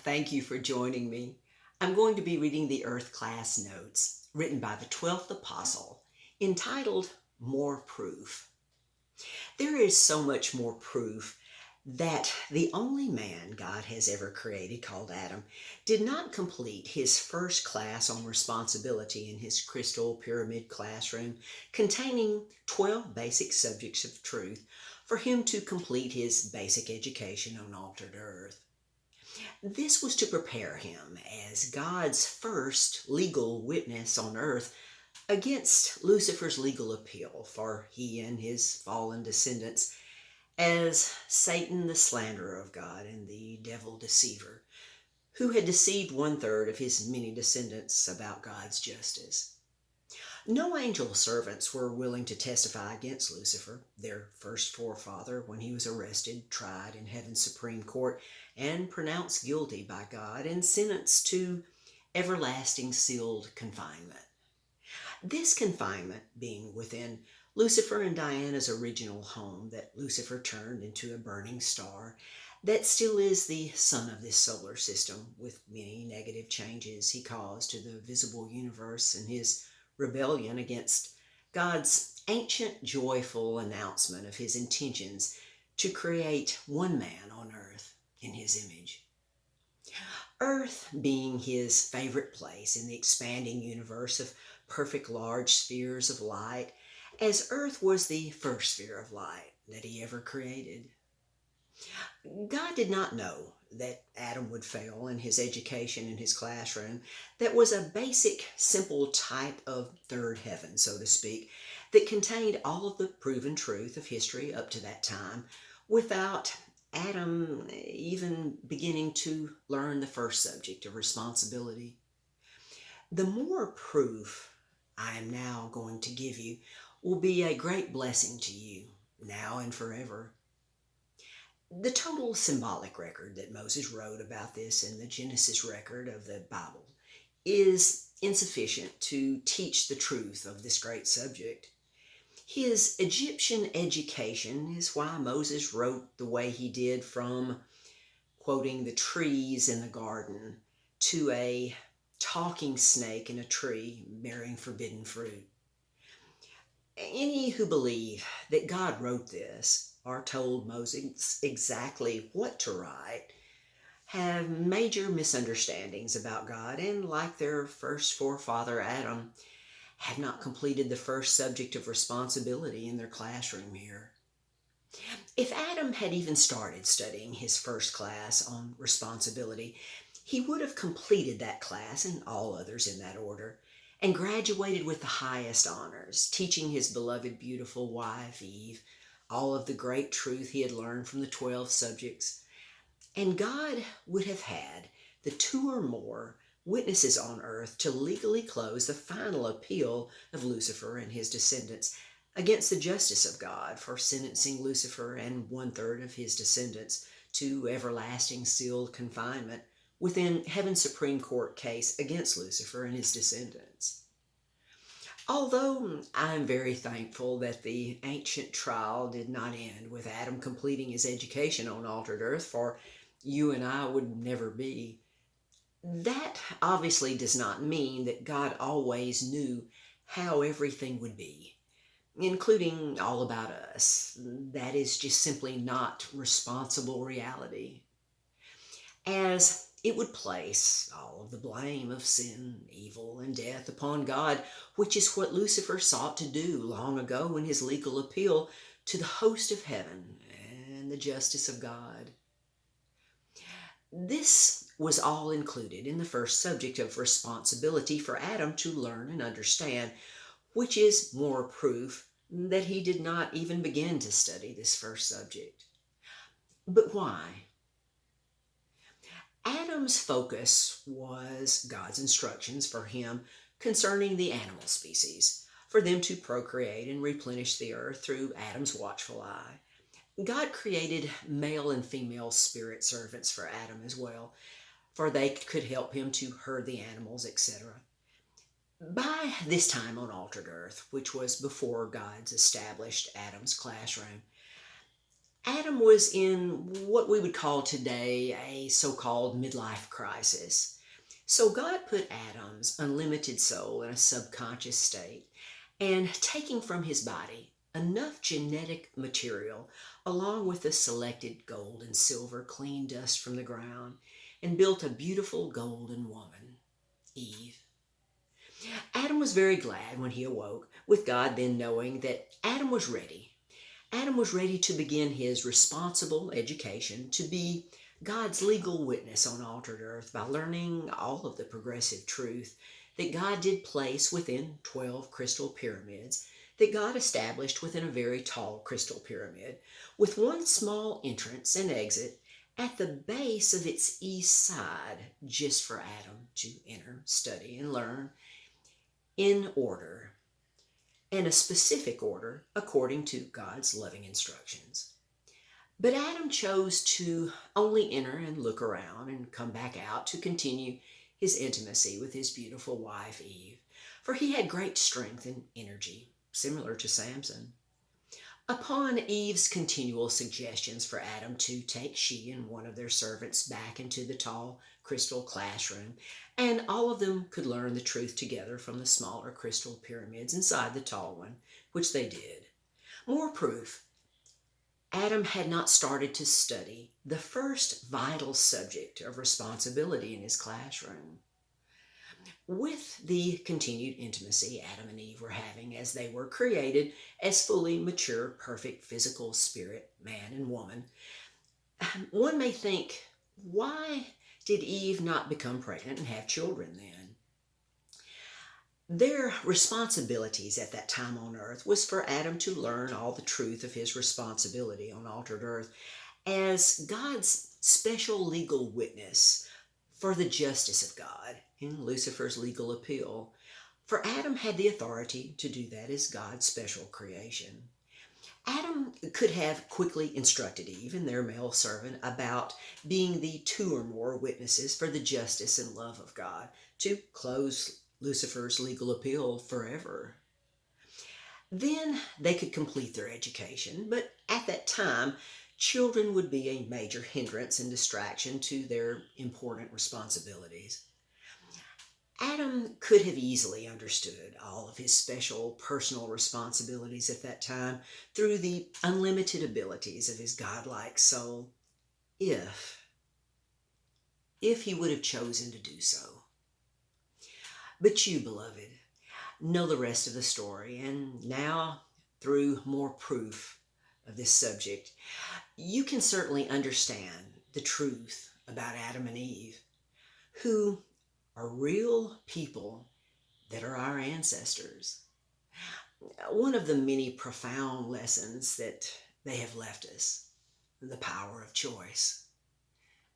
Thank you for joining me. I'm going to be reading the Earth class notes written by the 12th Apostle entitled More Proof. There is so much more proof that the only man God has ever created, called Adam, did not complete his first class on responsibility in his crystal pyramid classroom containing 12 basic subjects of truth for him to complete his basic education on altered earth. This was to prepare him as God's first legal witness on earth against Lucifer's legal appeal for he and his fallen descendants as Satan the slanderer of God and the devil deceiver, who had deceived one-third of his many descendants about God's justice. No angel servants were willing to testify against Lucifer, their first forefather, when he was arrested, tried in heaven's supreme court, and pronounced guilty by God and sentenced to everlasting sealed confinement. This confinement being within Lucifer and Diana's original home that Lucifer turned into a burning star that still is the sun of this solar system, with many negative changes he caused to the visible universe in his rebellion against God's ancient joyful announcement of his intentions to create one man on earth in his image. Earth being his favorite place in the expanding universe of perfect large spheres of light, as Earth was the first sphere of light that he ever created. God did not know that Adam would fail in his education in his classroom that was a basic, simple type of third heaven, so to speak, that contained all of the proven truth of history up to that time without Adam even beginning to learn the first subject of responsibility. The more proof I am now going to give you will be a great blessing to you now and forever. The total symbolic record that Moses wrote about this in the Genesis record of the Bible is insufficient to teach the truth of this great subject. His Egyptian education is why Moses wrote the way he did, from quoting the trees in the garden to a talking snake in a tree bearing forbidden fruit. Any who believe that God wrote this or told Moses exactly what to write have major misunderstandings about God, and like their first forefather Adam, have not completed the first subject of responsibility in their classroom here. If Adam had even started studying his first class on responsibility, he would have completed that class and all others in that order, and graduated with the highest honors, teaching his beloved, beautiful wife, Eve, all of the great truth he had learned from the 12 subjects. And God would have had the two or more witnesses on earth to legally close the final appeal of Lucifer and his descendants against the justice of God for sentencing Lucifer and one-third of his descendants to everlasting sealed confinement within heaven's Supreme Court case against Lucifer and his descendants. Although I am very thankful that the ancient trial did not end with Adam completing his education on altered earth, for you and I would never be, that obviously does not mean that God always knew how everything would be, including all about us. That is just simply not responsible reality, as it would place all of the blame of sin, evil, and death upon God, which is what Lucifer sought to do long ago in his legal appeal to the host of heaven and the justice of God. This was all included in the first subject of responsibility for Adam to learn and understand, which is more proof that he did not even begin to study this first subject. But why? Adam's focus was God's instructions for him concerning the animal species, for them to procreate and replenish the earth through Adam's watchful eye. God created male and female spirit servants for Adam as well, for they could help him to herd the animals, etc. By this time on altered earth, which was before God's established Adam's classroom, Adam was in what we would call today a so-called midlife crisis. So God put Adam's unlimited soul in a subconscious state and taking from his body enough genetic material along with the selected gold and silver clean dust from the ground and built a beautiful golden woman, Eve. Adam was very glad when he awoke, with God then knowing that Adam was ready. Adam was ready to begin his responsible education to be God's legal witness on altered earth by learning all of the progressive truth that God did place within 12 crystal pyramids that God established within a very tall crystal pyramid with one small entrance and exit at the base of its east side just for Adam to enter, study, and learn in order, and a specific order according to God's loving instructions. But Adam chose to only enter and look around and come back out to continue his intimacy with his beautiful wife Eve, for he had great strength and energy, similar to Samson. Upon Eve's continual suggestions for Adam to take she and one of their servants back into the tall crystal classroom, and all of them could learn the truth together from the smaller crystal pyramids inside the tall one, which they did. More proof. Adam had not started to study the first vital subject of responsibility in his classroom. With the continued intimacy Adam and Eve were having as they were created as fully mature, perfect physical spirit, man and woman, one may think, why did Eve not become pregnant and have children then? Their responsibilities at that time on earth was for Adam to learn all the truth of his responsibility on altered earth as God's special legal witness for the justice of God in Lucifer's legal appeal. For Adam had the authority to do that as God's special creation. Adam could have quickly instructed Eve and their male servant about being the two or more witnesses for the justice and love of God to close Lucifer's legal appeal forever. Then they could complete their education, but at that time, children would be a major hindrance and distraction to their important responsibilities. Adam could have easily understood all of his special personal responsibilities at that time through the unlimited abilities of his godlike soul, if he would have chosen to do so. But you, beloved, know the rest of the story, and now, through more proof of this subject, you can certainly understand the truth about Adam and Eve, who are real people that are our ancestors. One of the many profound lessons that they have left us, the power of choice.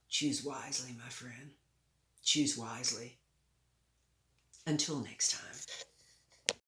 Choose wisely, my friend. Choose wisely. Until next time.